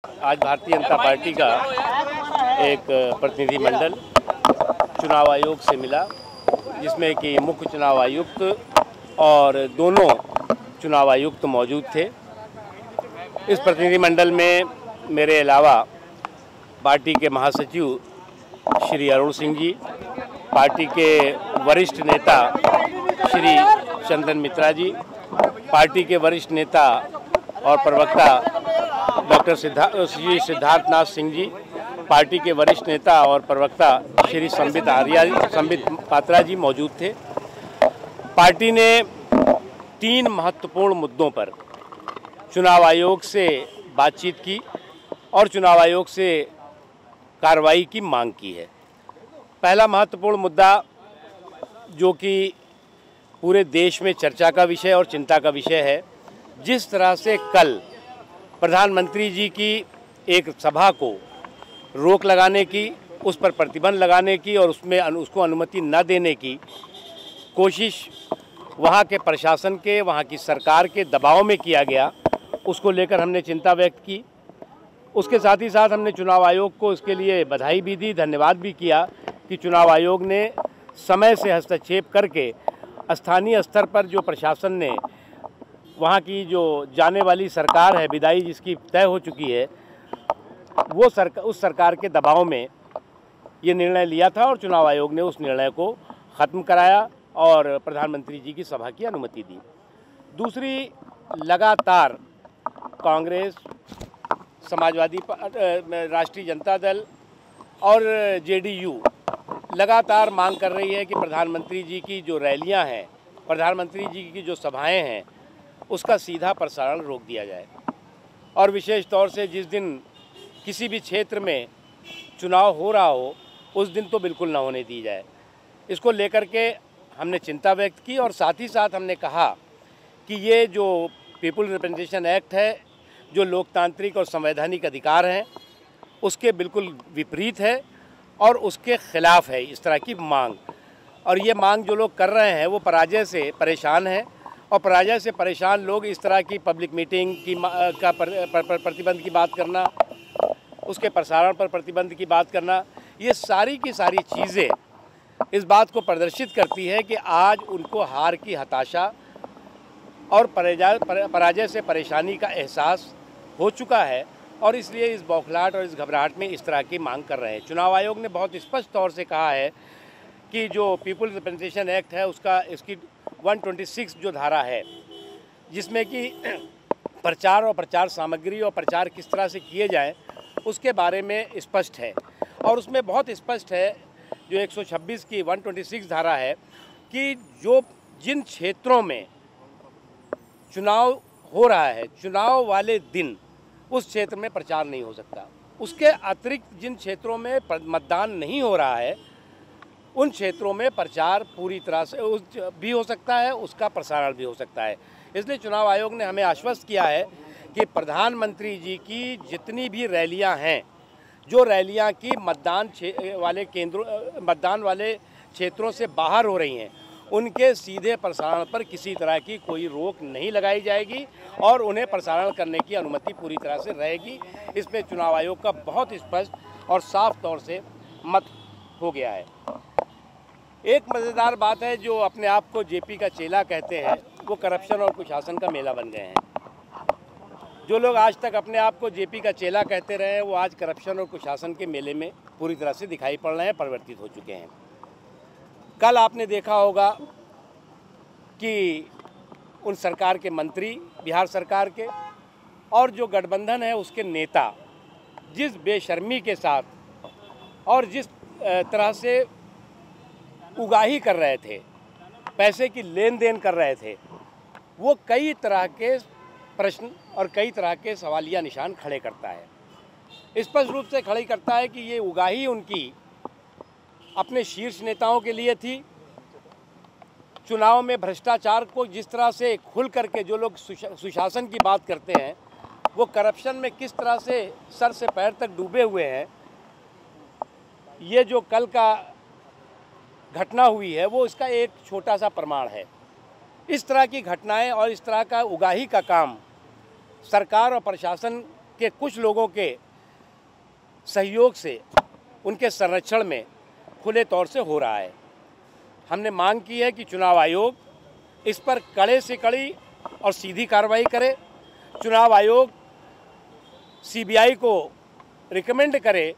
आज भारतीय जनता पार्टी का एक प्रतिनिधिमंडल चुनाव आयोग से मिला, जिसमें कि मुख्य चुनाव आयुक्त और दोनों चुनाव आयुक्त मौजूद थे। इस प्रतिनिधिमंडल में मेरे अलावा पार्टी के महासचिव श्री अरुण सिंह जी, पार्टी के वरिष्ठ नेता श्री चंदन मित्रा जी, पार्टी के वरिष्ठ नेता और प्रवक्ता डॉक्टर श्री सिद्धार्थनाथ सिंह जी, पार्टी के वरिष्ठ नेता और प्रवक्ता श्री संबित पात्रा जी मौजूद थे। पार्टी ने 3 महत्वपूर्ण मुद्दों पर चुनाव आयोग से बातचीत की और चुनाव आयोग से कार्रवाई की मांग की है। पहला महत्वपूर्ण मुद्दा, जो कि पूरे देश में चर्चा का विषय और चिंता का विषय है, जिस तरह से कल प्रधानमंत्री जी की एक सभा को रोक लगाने की, उस पर प्रतिबंध लगाने की और उसको अनुमति न देने की कोशिश वहाँ के प्रशासन के, वहाँ की सरकार के दबाव में किया गया, उसको लेकर हमने चिंता व्यक्त की। उसके साथ ही साथ हमने चुनाव आयोग को इसके लिए बधाई भी दी, धन्यवाद भी किया कि चुनाव आयोग ने समय से हस्तक्षेप करके स्थानीय स्तर पर जो प्रशासन ने, वहाँ की जो जाने वाली सरकार है, विदाई जिसकी तय हो चुकी है, उस सरकार के दबाव में ये निर्णय लिया था और चुनाव आयोग ने उस निर्णय को ख़त्म कराया और प्रधानमंत्री जी की सभा की अनुमति दी। दूसरी, लगातार कांग्रेस, समाजवादी राष्ट्रीय जनता दल और जेडीयू लगातार मांग कर रही है कि प्रधानमंत्री जी की जो रैलियां हैं, प्रधानमंत्री जी की जो सभाएं हैं, उसका सीधा प्रसारण रोक दिया जाए और विशेष तौर से जिस दिन किसी भी क्षेत्र में चुनाव हो रहा हो, उस दिन तो बिल्कुल ना होने दी जाए। इसको लेकर के हमने चिंता व्यक्त की और साथ ही साथ हमने कहा कि ये जो पीपुल्स रिप्रेजेंटेशन एक्ट है, जो लोकतांत्रिक और संवैधानिक अधिकार हैं, उसके बिल्कुल विपरीत है और उसके खिलाफ है इस तरह की मांग। और ये मांग जो लोग कर रहे हैं वो पराजय से परेशान हैं और पराजय से परेशान लोग इस तरह की पब्लिक मीटिंग की का प्रतिबंध की बात करना, उसके प्रसारण पर प्रतिबंध की बात करना, ये सारी की सारी चीज़ें इस बात को प्रदर्शित करती है कि आज उनको हार की हताशा और पराजय से परेशानी का एहसास हो चुका है और इसलिए इस बौखलाहट और इस घबराहट में इस तरह की मांग कर रहे हैं। चुनाव आयोग ने बहुत स्पष्ट तौर से कहा है कि जो पीपुल्स रिप्रेजेंटेशन एक्ट है, इसकी 126 जो धारा है, जिसमें कि प्रचार और प्रचार सामग्री और प्रचार किस तरह से किए जाए, उसके बारे में स्पष्ट है और उसमें बहुत स्पष्ट है, जो 126 की 126 धारा है, कि जिन क्षेत्रों में चुनाव हो रहा है, चुनाव वाले दिन उस क्षेत्र में प्रचार नहीं हो सकता। उसके अतिरिक्त जिन क्षेत्रों में मतदान नहीं हो रहा है, उन क्षेत्रों में प्रचार पूरी तरह से भी हो सकता है, उसका प्रसारण भी हो सकता है। इसलिए चुनाव आयोग ने हमें आश्वस्त किया है कि प्रधानमंत्री जी की जितनी भी रैलियां हैं, जो रैलियां की मतदान वाले क्षेत्रों से बाहर हो रही हैं, उनके सीधे प्रसारण पर किसी तरह की कोई रोक नहीं लगाई जाएगी और उन्हें प्रसारण करने की अनुमति पूरी तरह से रहेगी। इसमें चुनाव आयोग का बहुत स्पष्ट और साफ तौर से मत हो गया है। एक मज़ेदार बात है, जो अपने आप को जेपी का चेला कहते हैं, वो करप्शन और कुशासन का मेला बन गए हैं। जो लोग आज तक अपने आप को जेपी का चेला कहते रहे हैं, वो आज करप्शन और कुशासन के मेले में पूरी तरह से दिखाई पड़ रहे हैं, परिवर्तित हो चुके हैं। कल आपने देखा होगा कि उन सरकार के मंत्री, बिहार सरकार के, और जो गठबंधन है उसके नेता जिस बेशर्मी के साथ और जिस तरह से उगाही कर रहे थे, पैसे की लेन देन कर रहे थे, वो कई तरह के प्रश्न और कई तरह के सवालिया निशान खड़े करता है। स्पष्ट रूप से खड़ी करता है कि ये उगाही उनकी अपने शीर्ष नेताओं के लिए थी। चुनाव में भ्रष्टाचार को जिस तरह से खुल करके जो लोग सुशासन की बात करते हैं, वो करप्शन में किस तरह से सर से पैर तक डूबे हुए हैं, ये जो कल का घटना हुई है वो इसका एक छोटा सा प्रमाण है। इस तरह की घटनाएं और इस तरह का उगाही का काम सरकार और प्रशासन के कुछ लोगों के सहयोग से उनके संरक्षण में खुले तौर से हो रहा है। हमने मांग की है कि चुनाव आयोग इस पर कड़े से कड़ी और सीधी कार्रवाई करे। चुनाव आयोग सीबीआई को रिकमेंड करे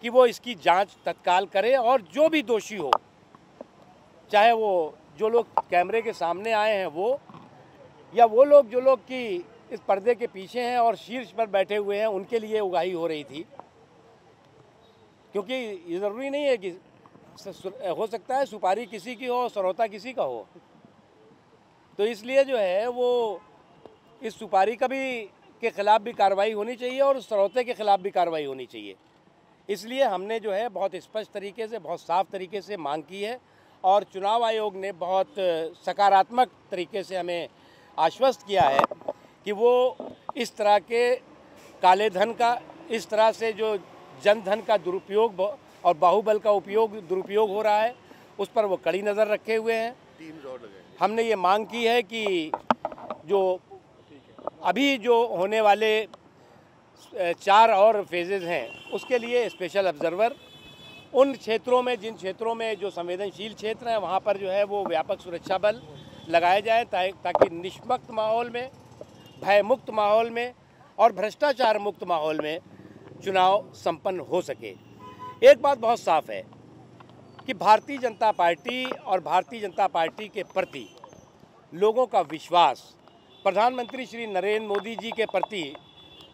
कि वो इसकी जांच तत्काल करे और जो भी दोषी हो, चाहे वो जो लोग कैमरे के सामने आए हैं वो, या वो लोग जो लोग कि इस पर्दे के पीछे हैं और शीर्ष पर बैठे हुए हैं, उनके लिए उगाही हो रही थी। क्योंकि ये ज़रूरी नहीं है कि हो सकता है सुपारी किसी की हो, सरौता किसी का हो, तो इसलिए जो है वो इस सुपारी का भी के ख़िलाफ़ भी कार्रवाई होनी चाहिए और सरौते के ख़िलाफ़ भी कार्रवाई होनी चाहिए। इसलिए हमने जो है बहुत स्पष्ट तरीके से, बहुत साफ तरीके से मांग की है और चुनाव आयोग ने बहुत सकारात्मक तरीके से हमें आश्वस्त किया है कि वो इस तरह के काले धन का, इस तरह से जो जनधन का दुरुपयोग और बाहुबल का दुरुपयोग हो रहा है, उस पर वो कड़ी नज़र रखे हुए हैं। हमने ये मांग की है कि जो अभी जो होने वाले 4 और फेजेज़ हैं, उसके लिए स्पेशल ऑब्जर्वर उन क्षेत्रों में, जिन क्षेत्रों में जो संवेदनशील क्षेत्र हैं, वहाँ पर जो है वो व्यापक सुरक्षा बल लगाए जाए ताकि निष्पक्ष माहौल में, भयमुक्त माहौल में और भ्रष्टाचार मुक्त माहौल में चुनाव संपन्न हो सके। एक बात बहुत साफ है कि भारतीय जनता पार्टी और भारतीय जनता पार्टी के प्रति लोगों का विश्वास, प्रधानमंत्री श्री नरेंद्र मोदी जी के प्रति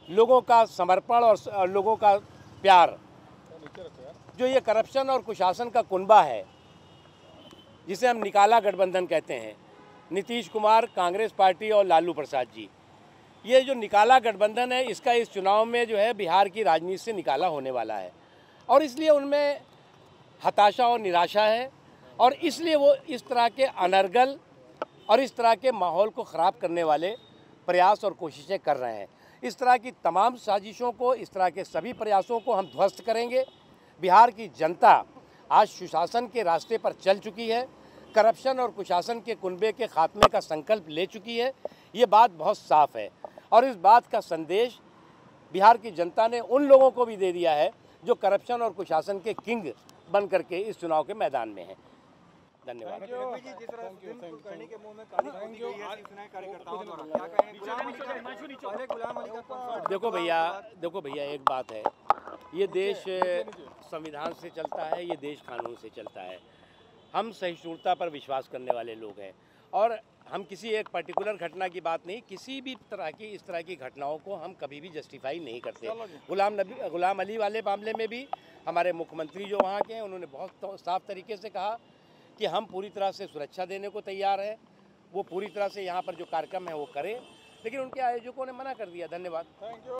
लोगों का समर्पण और लोगों का प्यार, जो ये करप्शन और कुशासन का कुनबा है, जिसे हम निकाला गठबंधन कहते हैं, नीतीश कुमार, कांग्रेस पार्टी और लालू प्रसाद जी, ये जो निकाला गठबंधन है, इसका इस चुनाव में जो है बिहार की राजनीति से निकाला होने वाला है और इसलिए उनमें हताशा और निराशा है और इसलिए वो इस तरह के अनर्गल और इस तरह के माहौल को ख़राब करने वाले प्रयास और कोशिशें कर रहे हैं। इस तरह की तमाम साजिशों को, इस तरह के सभी प्रयासों को हम ध्वस्त करेंगे। बिहार की जनता आज सुशासन के रास्ते पर चल चुकी है, करप्शन और कुशासन के कुनबे के खात्मे का संकल्प ले चुकी है। ये बात बहुत साफ है और इस बात का संदेश बिहार की जनता ने उन लोगों को भी दे दिया है जो करप्शन और कुशासन के किंग बन करके इस चुनाव के मैदान में हैं। धन्यवाद। देखो भैया एक बात है, ये देश संविधान से चलता है, ये देश कानून से चलता है। हम सहिष्णुता पर विश्वास करने वाले लोग हैं और हम किसी एक पर्टिकुलर घटना की बात नहीं, किसी भी तरह की इस तरह की घटनाओं को हम कभी भी जस्टिफाई नहीं करते। गुलाम अली वाले मामले में भी हमारे मुख्यमंत्री जो वहाँ के हैं, उन्होंने बहुत साफ तरीके से कहा कि हम पूरी तरह से सुरक्षा देने को तैयार हैं, वो पूरी तरह से यहाँ पर जो कार्यक्रम है वो करें, लेकिन उनके आयोजकों ने मना कर दिया। धन्यवाद।